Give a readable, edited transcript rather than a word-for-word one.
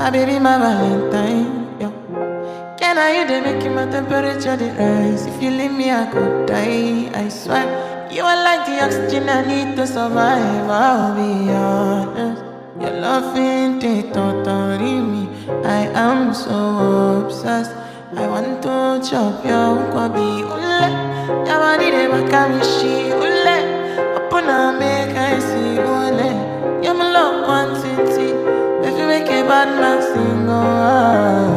My baby, my Valentine. Yo. Can I hear they making my temperature the rise? If you leave me, I could die. I swear, you are like the oxygen I need to survive. I'll be honest. Your love ain't it totally me. I am so obsessed. I want to chop your kwabi ule. Your body they wakamishi ule. Open up, make I see ule. You're my love quantity. If you make a bad man sing, oh, ah.